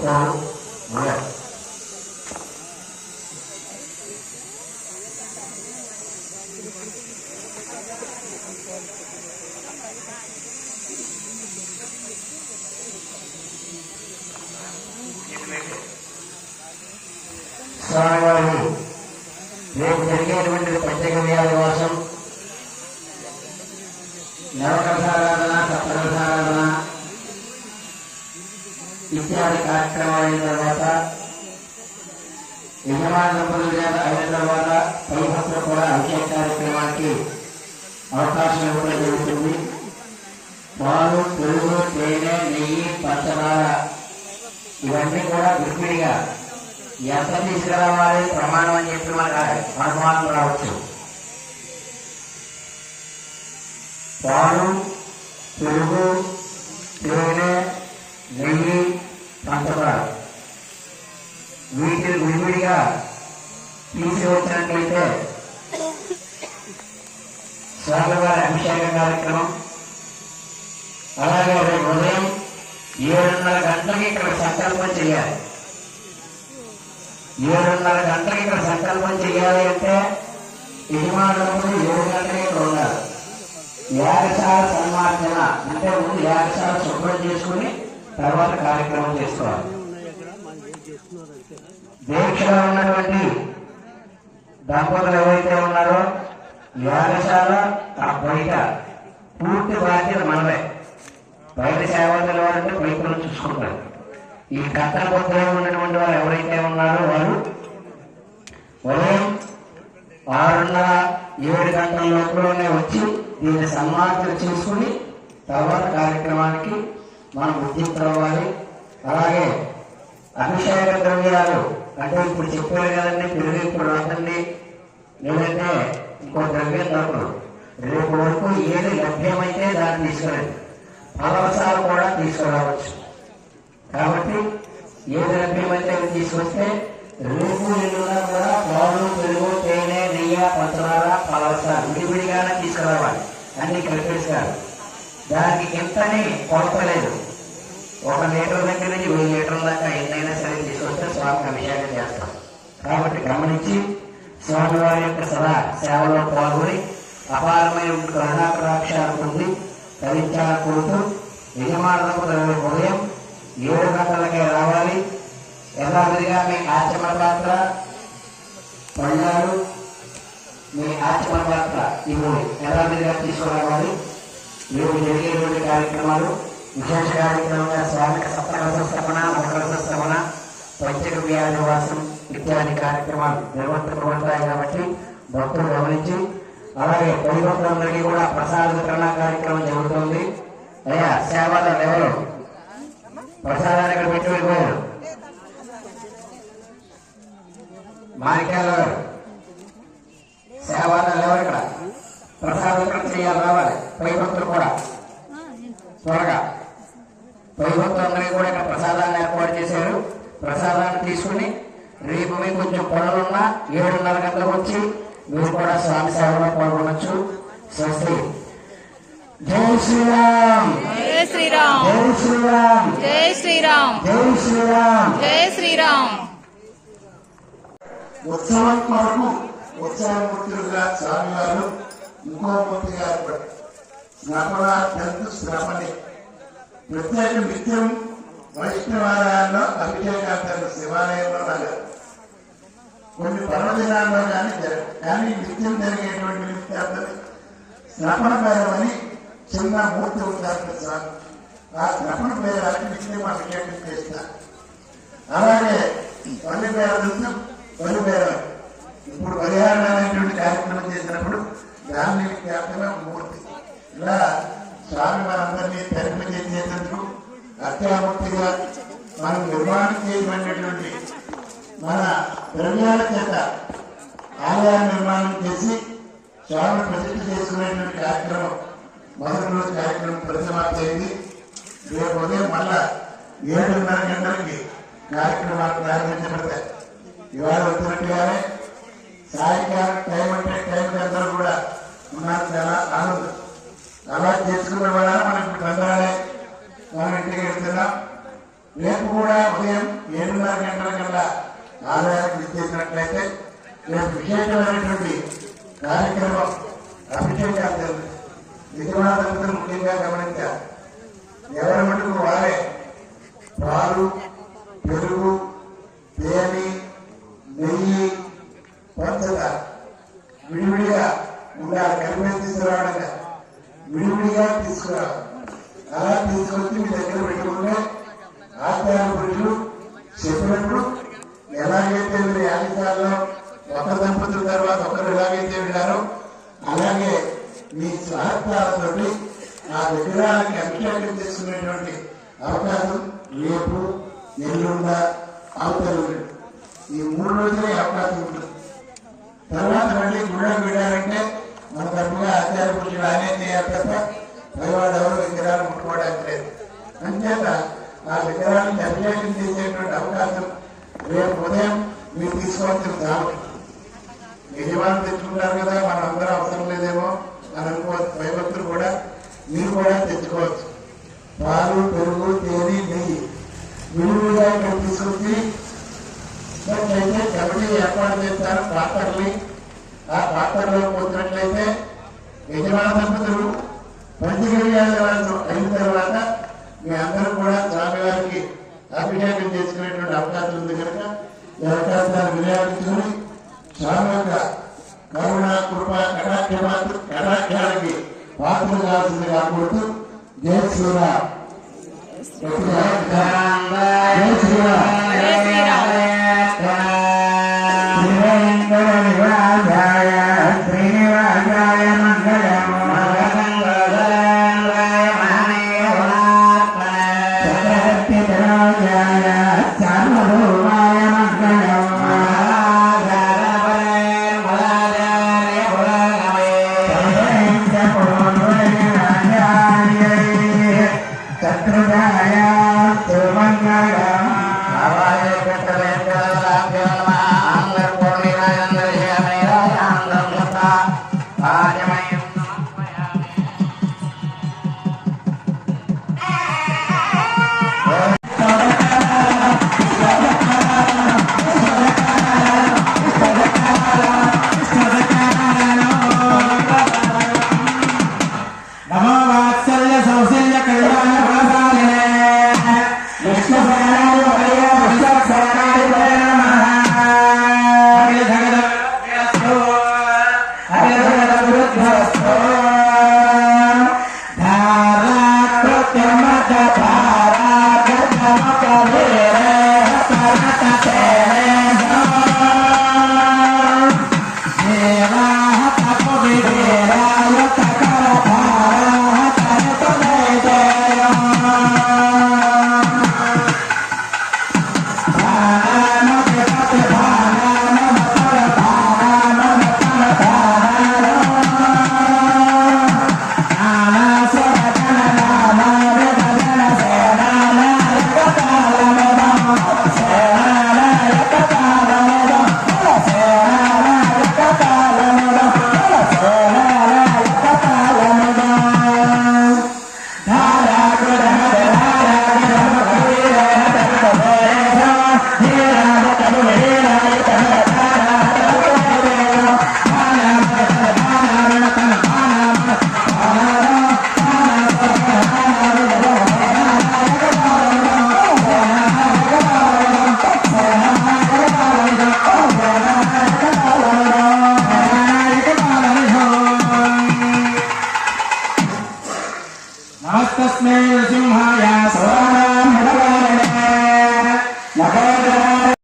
చెప్తారు. స్వామివారి రేపు జరిగేటువంటి ప్రత్యేక వ్యాధివాసం, నవకసారాధన, సప్తకసారాధన ఇత్యాది కార్యక్రమాలు అయిన తర్వాత యజమాన దంపతుల చేత అయిన తర్వాత పైభక్తులు కూడా అభిషేక కార్యక్రమానికి అవకాశం ఇవ్వడం జరుగుతుంది. పాలు, పెరుగు, తేనె, నెయ్యి, పంచదార ఇవన్నీ కూడా విడివిడిగా ఎంత తీసుకురావాలి ప్రమాణం అని చెప్పి మనకు అనుమానం రావచ్చు. పాలు, పెరుగు, తేనె, నెయ్యి, పంచదార వీటిని విడివిడిగా తీసుకువచ్చినట్లయితే స్వామివారి అభిషేక కార్యక్రమం, అలాగే రేపు ఉదయం 7:30 గంటలకి ఇక్కడ సంకల్పం చేయాలి. 7:30 గంటలకి ఇక్కడ సంకల్పం చేయాలి అంటే యజమానులు 7 గంటలకి ఇక్కడ ఉండాలి. యాగశాల సన్మార్జన అంటే ముందు యాగశాల శుభ్రం చేసుకుని తర్వాత కార్యక్రమం చేసుకోవాలి. దీక్షలో ఉన్నటువంటి దంపతులు ఎవరైతే ఉన్నారో యాగశాల బయట పూర్తి బాధ్యత మనమే. బయట సేవలు వారంటే బయటను చూసుకుంటారు. ఈ కట్టల పొద్దులో ఉన్నటువంటి వారు ఎవరైతే ఉన్నారో వారు ఉదయం 6:30-7 గంటల లోపలనే వచ్చి దీన్ని సన్మార్జన చేసుకుని తర్వాత కార్యక్రమానికి మనం ఉద్యుక్తవ్వాలి. అలాగే అభిషేక ద్రవ్యాలు అంటే ఇప్పుడు చెప్పారు కదండి, పెరుగు ఇప్పుడు రాదండి, లేదంటే ఇంకో ద్రవ్యం దొరకదు. రేపు వరకు ఏది లభ్యమైతే దాన్ని తీసుకురండి. ఫలవసాలు కూడా తీసుకురావచ్చు. కాబట్టి ఏది లభ్యమైతే తీసుకొస్తే రేపు ఎల్లున్నా కూడా పాలు, పెరుగు, తేనె, నెయ్యి, పంచదార, ఫలవసాలు విడివిడిగానే తీసుకురావాలి. అన్ని కలిపేస్తారు. దానికి ఎంతని కొలతలేదు. 1 లీటర్ దగ్గర నుంచి 1000 లీటర్ల దాకా ఎన్నైనా సరే తీసుకొస్తే స్వామికి అభిషేకం చేస్తాం. కాబట్టి గమనించి స్వామివారి యొక్క సదా సేవలో పాల్గొని అపారమైన కరుణాకటాక్షాలు పొంది తరించాలని కోరుతూ యజమానులకు ఉదయం 7 గంటలకే రావాలి. యథావిధిగా మీ ఆచమన పాత్ర, పళ్ళాలు, మీ ఆచమన పాత్ర ఇవి యథావిధిగా తీసుకురావాలి. రేపు జరిగేటువంటి కార్యక్రమాలు విశేష కార్యక్రమంగా స్వామికి సప్తకలశ స్థాపన, మకరశ స్థాపన, పంచక వ్యాధివాసం ఇత్యాది కార్యక్రమాలు నిర్వర్తించబడతాయి. కాబట్టి భక్తులు గమనించి, అలాగే పైభక్తులందరికీ కూడా ప్రసాద వితరణ కార్యక్రమం జరుగుతుంది. అయ్యా సేవలు ఎవరు ప్రసాదాన్ని ఇక్కడ పెట్టి వెళ్ళిపోయారు? మాణిక్యాల గారు సేవలు ఎవరు ఇక్కడ ప్రసాద వితరణ చేయాలి, రావాలి. పైభక్తులు కూడా త్వరగా పైభక్తులందరికీ కూడా ఇక్కడ ప్రసాదాన్ని ఏర్పాటు చేశారు. ప్రసాదాన్ని తీసుకుని రేపు మీకు కొంచెం పనులున్నా 7:30 గంటలకు వచ్చి మీరు కూడా స్వామి సేవలో పాల్గొనవచ్చు. స్వస్తి. జై శ్రీరామ్, జై శ్రీరామ్, జై శ్రీరామ్, జై శ్రీరామ్, జై శ్రీరామ్, జై శ్రీరామ్. ఉత్సవం కొరకు ఉత్సవమూర్తులుగా స్వామివారు ఇంకో మూర్తిగా స్నపన జంతు స్నపని ప్రత్యేక నిత్యం వైష్ణవాలయాల్లో అభిషేకాలు శివాలయంలో నగరు కొన్ని పర్వదినాల్లో కానీ నిత్యం జరిగేటువంటి నిత్యార్థులు స్నపన పేరమని చిన్న మూర్తి ఉంటారు సార్. ఆ స్నపన పేరానికి నిత్యం అభిషేకం చేస్తారు. అలాగే పల్లి పేర నిత్యం పల్లి పేర ఇప్పుడు పరిహారం అనేటువంటి కార్యక్రమం చేసినప్పుడు దాన్ని వ్యాప్తిగా మూర్తి ఇలా స్వామి మనందరినీ తెరపేసేందుకు అత్యామూర్తిగా మనం నిర్మాణం చేయబడినటువంటి మన ద్రవ్యాల చేత ఆలయాన్ని నిర్మాణం చేసి స్వామి ప్రతిష్ఠ చేసుకునేటువంటి కార్యక్రమం మొదటి రోజు కార్యక్రమం పరిసమాప్తి అయింది. రేపు ఉదయం మళ్ళా 7:30 గంటలకి కార్యక్రమాలు ప్రారంభించబడతాయి. ఇవాళ వచ్చినట్టుగానే సాయంకాలం టైం అంటే టైంకి అందరూ కూడా ఉన్నారు. చాలా ఆనందం. అలా చేసుకునే వాళ్ళ మనం ఇప్పుడు పొందాలి. మనం ఇంటికి వెళ్తున్నాం. రేపు కూడా ఉదయం 7:30 గంటల కల్లా ఆలయానికి విచ్చేసినట్లయితే రేపు విశేషమైనటువంటి కార్యక్రమం అభిషేకాలు జరుగుతుంది. విజయవాడ ముఖ్యంగా గమనించాలి. ఎవరి మటుకు వారే పాలు, పెరుగు, తేనె, నెయ్యి, పంచదార విడివిడిగా ఉండాలి. కలిపి తీసుకురావడంగా విడివిడిగా తీసుకురావాలి. అలా తీసుకొచ్చి మీ దగ్గర పెట్టుకుంటే ఆచార్య పురుషులు చెప్పినప్పుడు ఎలాగైతే మీరు యాగశాలలో ఒక దంపతుల తర్వాత ఒకరు ఎలాగైతే విన్నారో అలాగే మీ సహకారంతో ఆ విగ్రహానికి అభిషేకం చేసుకునేటువంటి అవకాశం రేపు, ఎల్లుండ, అవతల ఈ 3 రోజులే అవకాశం ఉంటుంది. తర్వాత మళ్ళీ గుళ్ళకి వెళ్ళారంటే మన తరపుగా ఆచార్య పురుషులు ఆయనే చేయాలి తప్ప పైవాడు ఎవరు విగ్రహాలు ముట్టుకోవడానికి లేదు. అంచేత ఆ విగ్రహానికి అభిషేకం చేసేటువంటి అవకాశం రేపు ఉదయం మీరు తీసుకోవాల్సిన దాని యజమాని తెచ్చుకుంటారు కదా, మనం అందరూ అవసరం లేదేమో అని అనుకోవచ్చు. భయభక్తులు కూడా మీరు కూడా తెచ్చుకోవచ్చు. పాలు, పెరుగు, తేనె, నెయ్యి విడివిడిగా ఇక్కడ తీసుకొచ్చి అయితే కమిటీ ఏర్పాటు చేస్తారు. పాత్రల్ని ఆ పాత్రలో పోసినట్లయితే యజమాన దంపతులు పంచగవ్యాలు అయిన తర్వాత మీ అందరూ కూడా స్వామివారికి అభిషేకం చేసుకునేటువంటి అవకాశం ఉంది కనుక ఈ అవకాశాన్ని వినియోగించుకుని స్వామి యొక్క కరుణ, కృప, కటాక్షానికి పాత్రలు కావాల్సింది కాకూడదు. జై శ్రీరామ్. జై శ్రీరామ్. జై శ్రీరామ్. శ్రీనివాసాయ మంగళం సార్వభౌమాయ మంగళం శత్రుదాయ సుమంగళం నమస్తస్మై నృసింహ